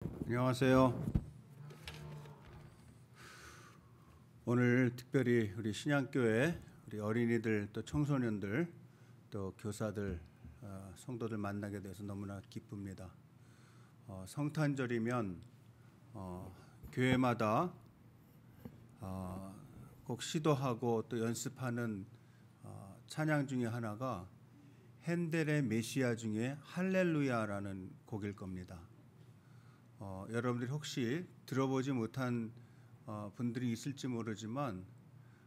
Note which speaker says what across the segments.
Speaker 1: 안녕하세요. 오늘 특별히 우리 신양교회 우리 어린이들 또 청소년들 또 교사들 성도들 만나게 돼서 너무나 기쁩니다. 성탄절이면 교회마다 꼭 시도하고 또 연습하는 찬양 중에 하나가 핸델의 메시아 중에 할렐루야라는 곡일 겁니다. 여러분들이 혹시 들어보지 못한 분들이 있을지 모르지만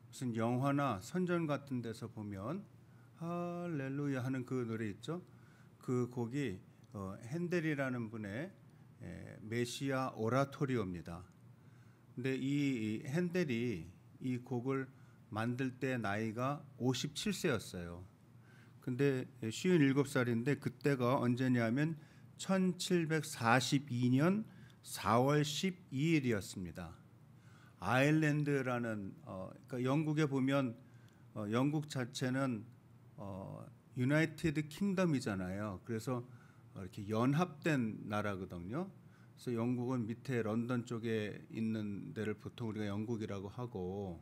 Speaker 1: 무슨 영화나 선전 같은 데서 보면 할렐루야 하는 그 노래 있죠. 그 곡이 핸델이라는 분의 메시아 오라토리오입니다. 근데 이 핸델이 이 곡을 만들 때 나이가 57세였어요. 근데 57살인데 그때가 언제냐면 1742년 4월 12일이었습니다. 아일랜드라는 그러니까 영국에 보면 영국 자체는 유나이티드 킹덤이잖아요. 그래서 이렇게 연합된 나라거든요. 그래서 영국은 밑에 런던 쪽에 있는 데를 보통 우리가 영국이라고 하고,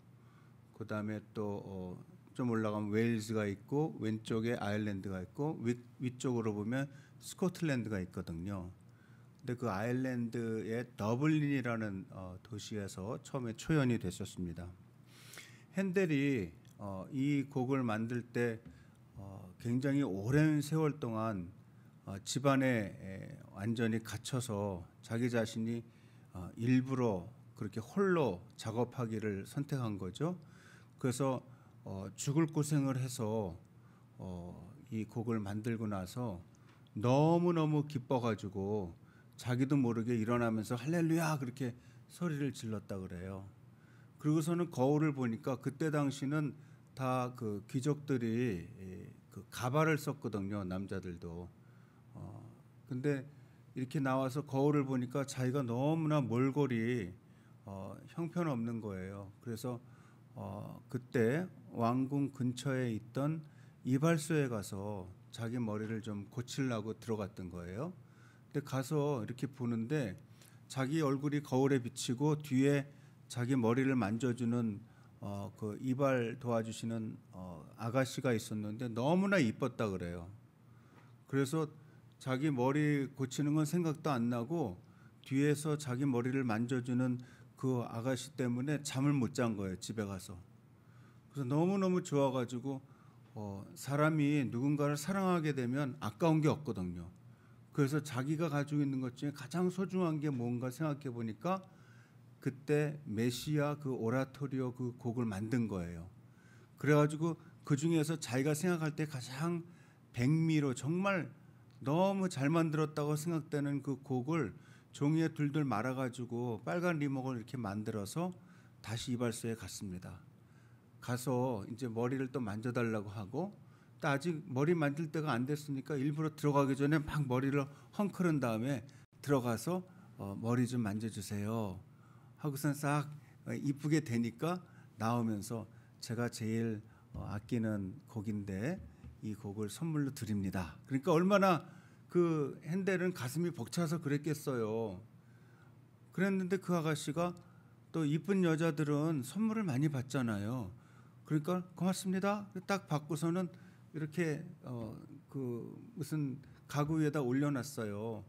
Speaker 1: 그 다음에 또 좀 올라가면 웨일즈가 있고, 왼쪽에 아일랜드가 있고, 위쪽으로 보면 스코틀랜드가 있거든요. 근데 그 아일랜드의 더블린이라는 도시에서 처음에 초연이 됐었습니다. 핸델이 이 곡을 만들 때 굉장히 오랜 세월 동안 집안에 완전히 갇혀서 자기 자신이 일부러 그렇게 홀로 작업하기를 선택한 거죠. 그래서 죽을 고생을 해서 이 곡을 만들고 나서 너무너무 기뻐가지고 자기도 모르게 일어나면서 할렐루야 그렇게 소리를 질렀다 그래요. 그리고서는 거울을 보니까 그때 당시는 다 그 귀족들이 그 가발을 썼거든요. 남자들도. 근데 이렇게 나와서 거울을 보니까 자기가 너무나 몰골이 형편없는 거예요. 그래서 그때 왕궁 근처에 있던 이발소에 가서 자기 머리를 좀 고치려고 들어갔던 거예요. 근데 가서 이렇게 보는데 자기 얼굴이 거울에 비치고 뒤에 자기 머리를 만져주는 그 이발 도와주시는 아가씨가 있었는데 너무나 이뻤다 그래요. 그래서 자기 머리 고치는 건 생각도 안 나고 뒤에서 자기 머리를 만져주는 그 아가씨 때문에 잠을 못 잔 거예요. 집에 가서. 그래서 너무너무 좋아가지고 사람이 누군가를 사랑하게 되면 아까운 게 없거든요. 그래서 자기가 가지고 있는 것 중에 가장 소중한 게 뭔가 생각해 보니까 그때 메시아 그 오라토리오 그 곡을 만든 거예요. 그래가지고 그 중에서 자기가 생각할 때 가장 백미로 정말 너무 잘 만들었다고 생각되는 그 곡을 종이에 둘둘 말아가지고 빨간 리목을 이렇게 만들어서 다시 이발소에 갔습니다. 가서 이제 머리를 또 만져달라고 하고, 또 아직 머리 만질 때가 안 됐으니까 일부러 들어가기 전에 막 머리를 헝클은 다음에 들어가서 머리 좀 만져주세요 하고선 싹 이쁘게 되니까 나오면서 제가 제일 아끼는 곡인데 이 곡을 선물로 드립니다. 그러니까 얼마나 그 핸델은 가슴이 벅차서 그랬겠어요. 그랬는데 그 아가씨가 또 이쁜 여자들은 선물을 많이 받잖아요. 그러니까 고맙습니다. 딱 받고서는 이렇게 그 무슨 가구 위에다 올려놨어요.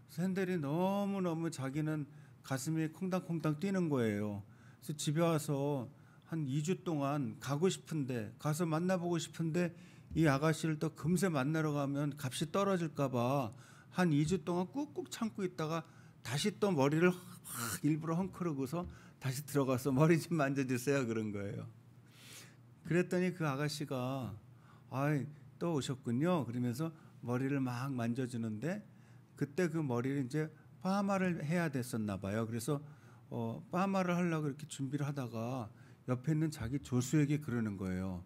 Speaker 1: 그래서 핸델이 너무너무 자기는 가슴이 콩당콩당 뛰는 거예요. 그래서 집에 와서 한 2주 동안 가고 싶은데, 가서 만나보고 싶은데 이 아가씨를 또 금세 만나러 가면 값이 떨어질까봐 한 2주 동안 꾹꾹 참고 있다가 다시 또 머리를 일부러 헝클어고서 다시 들어가서 머리 좀 만져주세요 그런 거예요. 그랬더니 그 아가씨가 또 오셨군요 그러면서 머리를 막 만져주는데, 그때 그 머리를 이제 파마를 해야 됐었나 봐요. 그래서 파마를 하려고 이렇게 준비를 하다가 옆에 있는 자기 조수에게 그러는 거예요.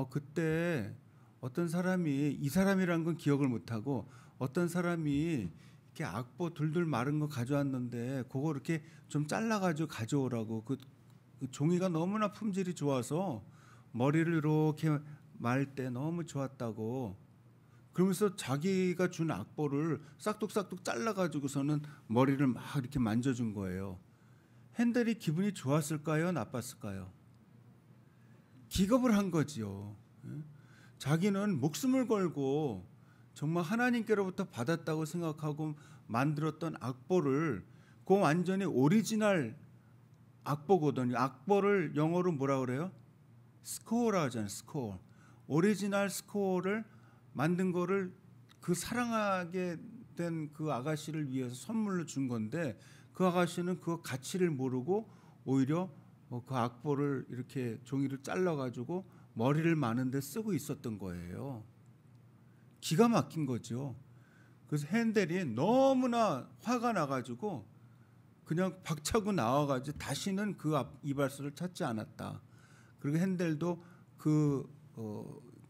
Speaker 1: 그때 어떤 사람이, 이 사람이란 건 기억을 못하고 어떤 사람이 이렇게 악보 둘둘 마른 거 가져왔는데 그거 이렇게 좀 잘라가지고 가져오라고. 그 종이가 너무나 품질이 좋아서 머리를 이렇게 말 때 너무 좋았다고. 그러면서 자기가 준 악보를 싹둑싹둑 잘라가지고서는 머리를 막 이렇게 만져준 거예요. 핸델이 기분이 좋았을까요? 나빴을까요? 기겁을 한 거지요. 자기는 목숨을 걸고 정말 하나님께로부터 받았다고 생각하고 만들었던 악보를, 그 완전히 오리지널 악보거든요. 악보를 영어로 뭐라 그래요? 스코어라 하잖아요. 스코어. 오리지널 스코어를 만든 거를 그 사랑하게 된 그 아가씨를 위해서 선물로 준 건데, 그 아가씨는 그 가치를 모르고 오히려 그 악보를 이렇게 종이를 잘라가지고 머리를 마는데 쓰고 있었던 거예요. 기가 막힌 거죠. 그래서 핸델이 너무나 화가 나가지고 그냥 박차고 나와가지고 다시는 그 이발소를 찾지 않았다. 그리고 핸델도 그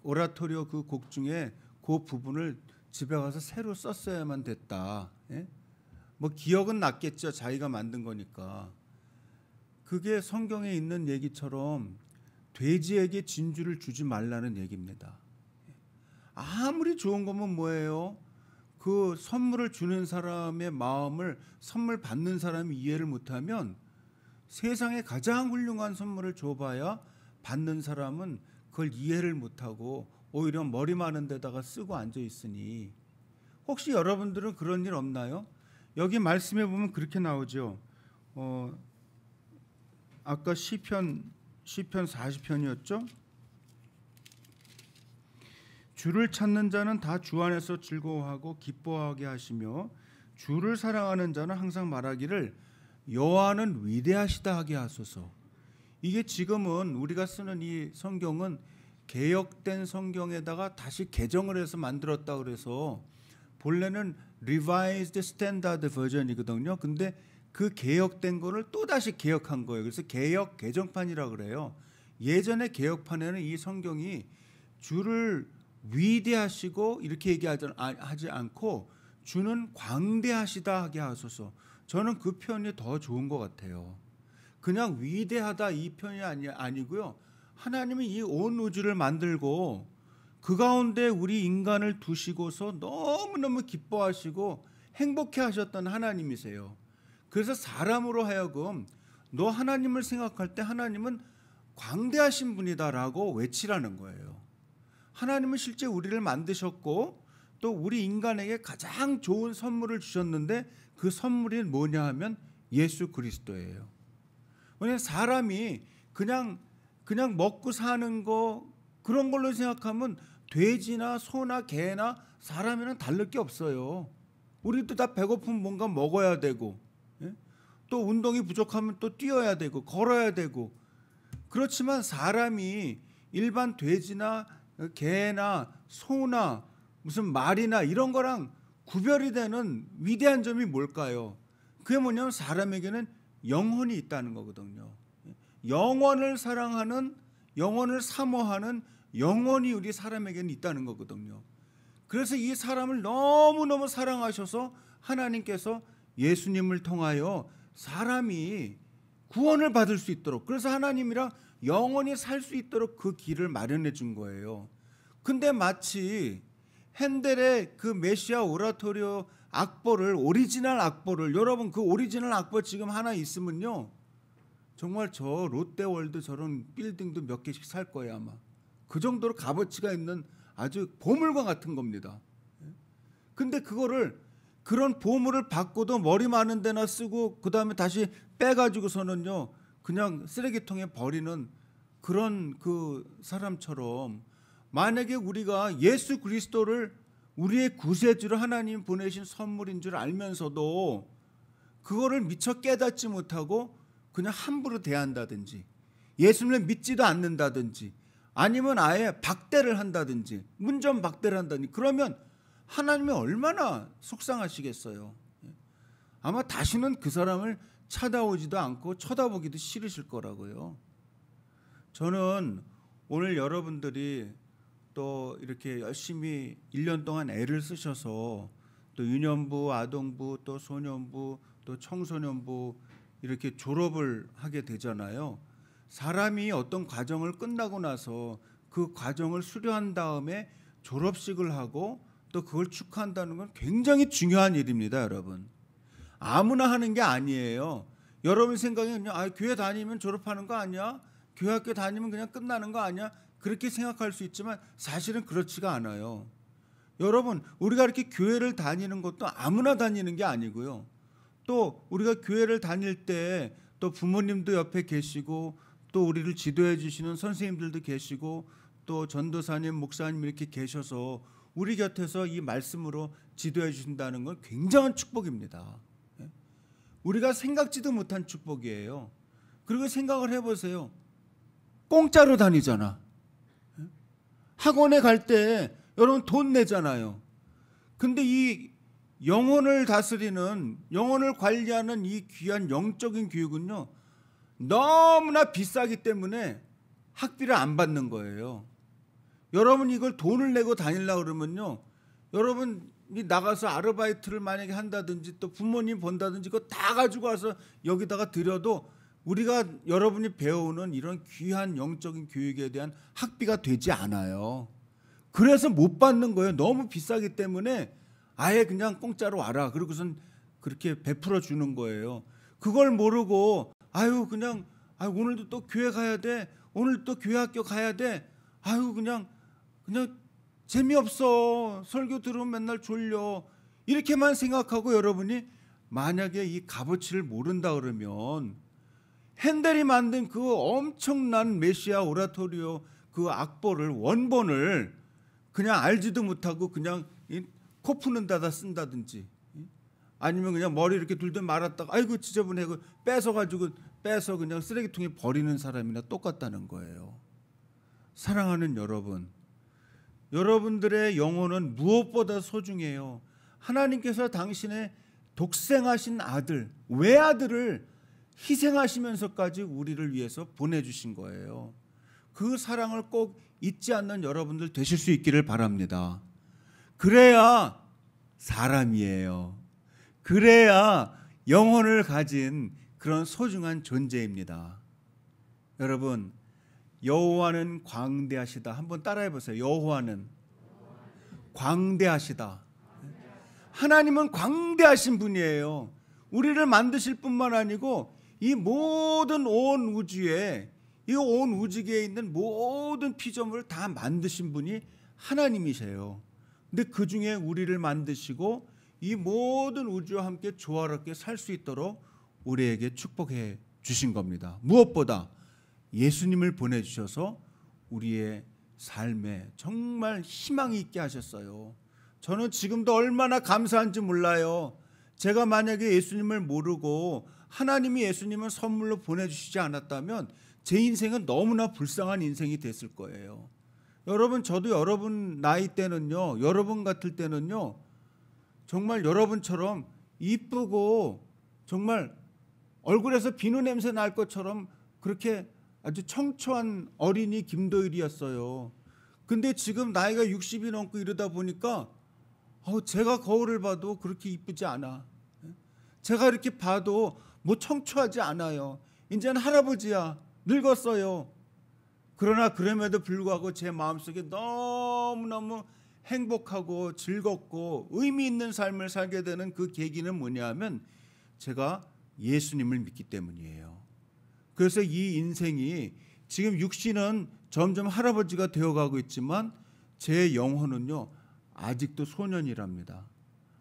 Speaker 1: 오라토리오 그 곡 중에 그 부분을 집에 가서 새로 썼어야만 됐다. 예? 뭐 기억은 났겠죠. 자기가 만든 거니까. 그게 성경에 있는 얘기처럼 돼지에게 진주를 주지 말라는 얘기입니다. 아무리 좋은 거면 뭐예요? 그 선물을 주는 사람의 마음을 선물 받는 사람이 이해를 못하면 세상에 가장 훌륭한 선물을 줘봐야 받는 사람은 그걸 이해를 못하고 오히려 머리 마는 데다가 쓰고 앉아 있으니, 혹시 여러분들은 그런 일 없나요? 여기 말씀에 보면 그렇게 나오죠. 아까 시편 40편이었죠. 주를 찾는 자는 다 주 안에서 즐거워하고 기뻐하게 하시며 주를 사랑하는 자는 항상 말하기를 여호와는 위대하시다 하게 하소서. 이게 지금은 우리가 쓰는 이 성경은 개역된 성경에다가 다시 개정을 해서 만들었다 그래서 본래는 Revised Standard Version이거든요. 근데 그 개역된 거를 또 다시 개역한 거예요. 그래서 개역 개정판이라고 그래요. 예전에 개역판에는 이 성경이 주를 위대하시고 이렇게 얘기하지 않고 주는 광대하시다 하게 하소서. 저는 그 표현이 더 좋은 것 같아요. 그냥 위대하다 이 표현이 아니고요. 하나님이 이 온 우주를 만들고 그 가운데 우리 인간을 두시고서 너무너무 기뻐하시고 행복해 하셨던 하나님이세요. 그래서 사람으로 하여금 너 하나님을 생각할 때 하나님은 광대하신 분이다라고 외치라는 거예요. 하나님은 실제 우리를 만드셨고 또 우리 인간에게 가장 좋은 선물을 주셨는데 그 선물이 뭐냐 하면 예수 그리스도예요. 왜냐하면 사람이 그냥 먹고 사는 거 그런 걸로 생각하면 돼지나 소나 개나 사람이랑 다를 게 없어요. 우리도 다 배고프면 뭔가 먹어야 되고, 또 운동이 부족하면 또 뛰어야 되고 걸어야 되고. 그렇지만 사람이 일반 돼지나 개나 소나 무슨 말이나 이런 거랑 구별이 되는 위대한 점이 뭘까요? 그게 뭐냐면 사람에게는 영혼이 있다는 거거든요. 영혼을 사랑하는, 영혼을 사모하는 영혼이 우리 사람에게는 있다는 거거든요. 그래서 이 사람을 너무너무 사랑하셔서 하나님께서 예수님을 통하여 사람이 구원을 받을 수 있도록, 그래서 하나님이랑 영원히 살 수 있도록 그 길을 마련해 준 거예요. 근데 마치 핸델의 그 메시아 오라토리오 악보를, 오리지널 악보를, 여러분 그 오리지널 악보 지금 하나 있으면요 정말 저 롯데월드 저런 빌딩도 몇 개씩 살 거예요 아마. 그 정도로 값어치가 있는 아주 보물과 같은 겁니다. 근데 그거를, 그런 보물을 받고도 머리 마는 데나 쓰고 그 다음에 다시 빼가지고서는요 그냥 쓰레기통에 버리는 그런 그 사람처럼, 만약에 우리가 예수 그리스도를 우리의 구세주로 하나님 보내신 선물인 줄 알면서도 그거를 미처 깨닫지 못하고 그냥 함부로 대한다든지 예수님을 믿지도 않는다든지 아니면 아예 박대를 한다든지 문전박대를 한다든지 그러면 하나님이 얼마나 속상하시겠어요. 아마 다시는 그 사람을 찾아오지도 않고 쳐다보기도 싫으실 거라고요. 저는 오늘 여러분들이 또 이렇게 열심히 1년 동안 애를 쓰셔서 또 유년부, 아동부, 또 소년부, 또 청소년부 이렇게 졸업을 하게 되잖아요. 사람이 어떤 과정을 끝나고 나서 그 과정을 수료한 다음에 졸업식을 하고 또 그걸 축하한다는 건 굉장히 중요한 일입니다, 여러분. 아무나 하는 게 아니에요. 여러분 생각에 그냥 교회 다니면 졸업하는 거 아니야? 교회 학교 다니면 그냥 끝나는 거 아니야? 그렇게 생각할 수 있지만 사실은 그렇지가 않아요. 여러분, 우리가 이렇게 교회를 다니는 것도 아무나 다니는 게 아니고요. 또 우리가 교회를 다닐 때 또 부모님도 옆에 계시고 또 우리를 지도해 주시는 선생님들도 계시고 또 전도사님, 목사님 이렇게 계셔서 우리 곁에서 이 말씀으로 지도해 주신다는 건 굉장한 축복입니다. 우리가 생각지도 못한 축복이에요. 그리고 생각을 해보세요. 공짜로 다니잖아. 학원에 갈 때 여러분 돈 내잖아요. 근데 이 영혼을 다스리는, 영혼을 관리하는 이 귀한 영적인 교육은요, 너무나 비싸기 때문에 학비를 안 받는 거예요. 여러분 이걸 돈을 내고 다니려고 그러면요, 여러분이 나가서 아르바이트를 만약에 한다든지 또 부모님 본다든지 그거 다 가지고 와서 여기다가 드려도 우리가 여러분이 배우는 이런 귀한 영적인 교육에 대한 학비가 되지 않아요. 그래서 못 받는 거예요. 너무 비싸기 때문에 아예 그냥 공짜로 와라. 그러고선 그렇게 베풀어 주는 거예요. 그걸 모르고 그냥 오늘도 또 교회 가야 돼. 오늘 또 교회 학교 가야 돼. 그냥 재미없어. 설교 들으면 맨날 졸려. 이렇게만 생각하고 여러분이 만약에 이 값어치를 모른다 그러면 핸델이 만든 그 엄청난 메시아 오라토리오 그 악보를, 원본을 그냥 알지도 못하고 그냥 코 푸는 데다 쓴다든지 아니면 그냥 머리 이렇게 둘도 말았다가 아이고 지저분해 빼서 그냥 쓰레기통에 버리는 사람이나 똑같다는 거예요. 사랑하는 여러분, 여러분들의 영혼은 무엇보다 소중해요. 하나님께서 당신의 독생하신 아들, 외아들을 희생하시면서까지 우리를 위해서 보내주신 거예요. 그 사랑을 꼭 잊지 않는 여러분들 되실 수 있기를 바랍니다. 그래야 사람이에요. 그래야 영혼을 가진 그런 소중한 존재입니다. 여러분, 여호와는 광대하시다. 한번 따라해 보세요. 여호와는 광대하시다. 하나님은 광대하신 분이에요. 우리를 만드실 뿐만 아니고 이 모든 온 우주에, 이 온 우주계에 있는 모든 피조물을 다 만드신 분이 하나님이세요. 근데 그 중에 우리를 만드시고 이 모든 우주와 함께 조화롭게 살 수 있도록 우리에게 축복해 주신 겁니다. 무엇보다 예수님을 보내주셔서 우리의 삶에 정말 희망이 있게 하셨어요. 저는 지금도 얼마나 감사한지 몰라요. 제가 만약에 예수님을 모르고 하나님이 예수님을 선물로 보내주시지 않았다면 제 인생은 너무나 불쌍한 인생이 됐을 거예요. 여러분, 저도 여러분 나이 때는요, 여러분 같을 때는요, 정말 여러분처럼 이쁘고 정말 얼굴에서 비누 냄새 날 것처럼 그렇게 아주 청초한 어린이 김도일이었어요. 근데 지금 나이가 60이 넘고 이러다 보니까 제가 거울을 봐도 그렇게 이쁘지 않아. 제가 이렇게 봐도 뭐 청초하지 않아요. 이제는 할아버지야. 늙었어요. 그러나 그럼에도 불구하고 제 마음속에 너무너무 행복하고 즐겁고 의미 있는 삶을 살게 되는 그 계기는 뭐냐면 제가 예수님을 믿기 때문이에요. 그래서 이 인생이 지금 육신은 점점 할아버지가 되어가고 있지만 제 영혼은요 아직도 소년이랍니다.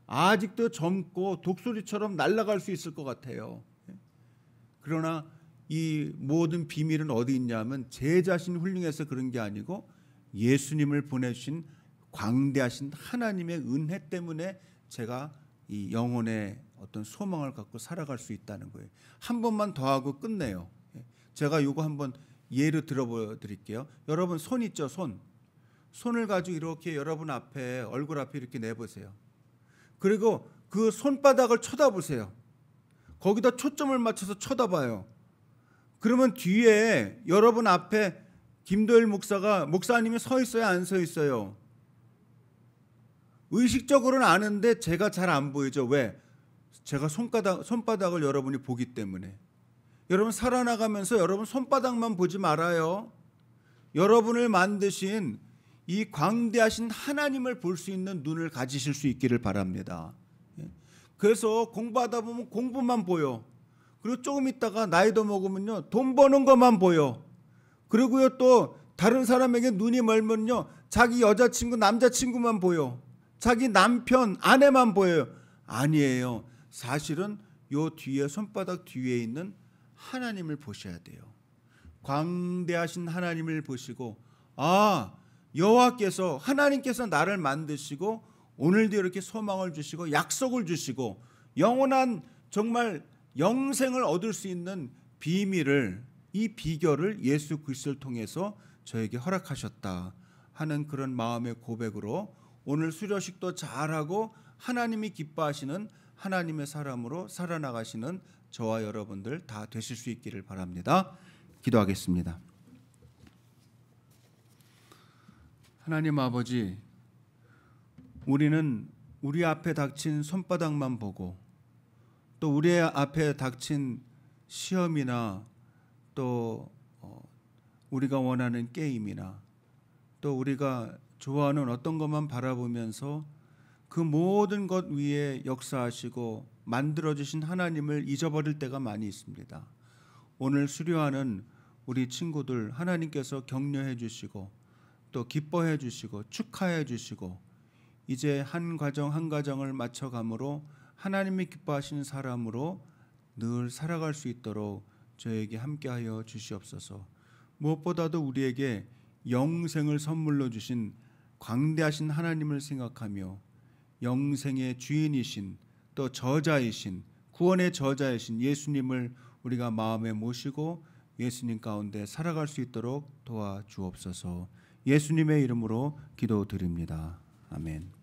Speaker 1: 아직도 젊고 독수리처럼 날아갈 수 있을 것 같아요. 그러나 이 모든 비밀은 어디 있냐면 제 자신이 훌륭해서 그런 게 아니고 예수님을 보내주신 광대하신 하나님의 은혜 때문에 제가 이 영혼의 어떤 소망을 갖고 살아갈 수 있다는 거예요. 한 번만 더 하고 끝내요. 제가 이거 한번 예를 들어드릴게요. 여러분 손 있죠? 손을 가지고 이렇게 여러분 앞에, 얼굴 앞에 이렇게 내보세요. 그리고 그 손바닥을 쳐다보세요. 거기다 초점을 맞춰서 쳐다봐요. 그러면 뒤에 여러분 앞에 김도일 목사님이 서 있어요? 안 서 있어요? 의식적으로는 아는데 제가 잘 안 보이죠. 왜? 제가 손바닥을 여러분이 보기 때문에. 여러분 살아나가면서 여러분 손바닥만 보지 말아요. 여러분을 만드신 이 광대하신 하나님을 볼 수 있는 눈을 가지실 수 있기를 바랍니다. 그래서 공부하다 보면 공부만 보여. 그리고 조금 있다가 나이도 먹으면요, 돈 버는 것만 보여. 그리고요, 또 다른 사람에게 눈이 멀면요, 자기 여자친구, 남자친구만 보여. 자기 남편, 아내만 보여요. 아니에요. 사실은 요 뒤에, 손바닥 뒤에 있는 하나님을 보셔야 돼요. 광대하신 하나님을 보시고, 아, 여호와께서, 하나님께서 나를 만드시고 오늘도 이렇게 소망을 주시고 약속을 주시고 영원한 정말 영생을 얻을 수 있는 비밀을, 이 비결을 예수 그리스도를 통해서 저에게 허락하셨다 하는 그런 마음의 고백으로 오늘 수료식도 잘하고 하나님이 기뻐하시는 하나님의 사람으로 살아나가시는 저와 여러분들 다 되실 수 있기를 바랍니다. 기도하겠습니다. 하나님 아버지, 우리는 우리 앞에 닥친 손바닥만 보고 또 우리 앞에 닥친 시험이나 또 우리가 원하는 게임이나 또 우리가 좋아하는 어떤 것만 바라보면서 그 모든 것 위에 역사하시고 만들어주신 하나님을 잊어버릴 때가 많이 있습니다. 오늘 수료하는 우리 친구들 하나님께서 격려해 주시고 또 기뻐해 주시고 축하해 주시고 이제 한 과정 한 과정을 맞춰감으로 하나님이 기뻐하시는 사람으로 늘 살아갈 수 있도록 저에게 함께하여 주시옵소서. 무엇보다도 우리에게 영생을 선물로 주신 광대하신 하나님을 생각하며 영생의 주인이신 또 저자이신 구원의 저자이신 예수님을 우리가 마음에 모시고 예수님 가운데 살아갈 수 있도록 도와주옵소서. 예수님의 이름으로 기도드립니다. 아멘.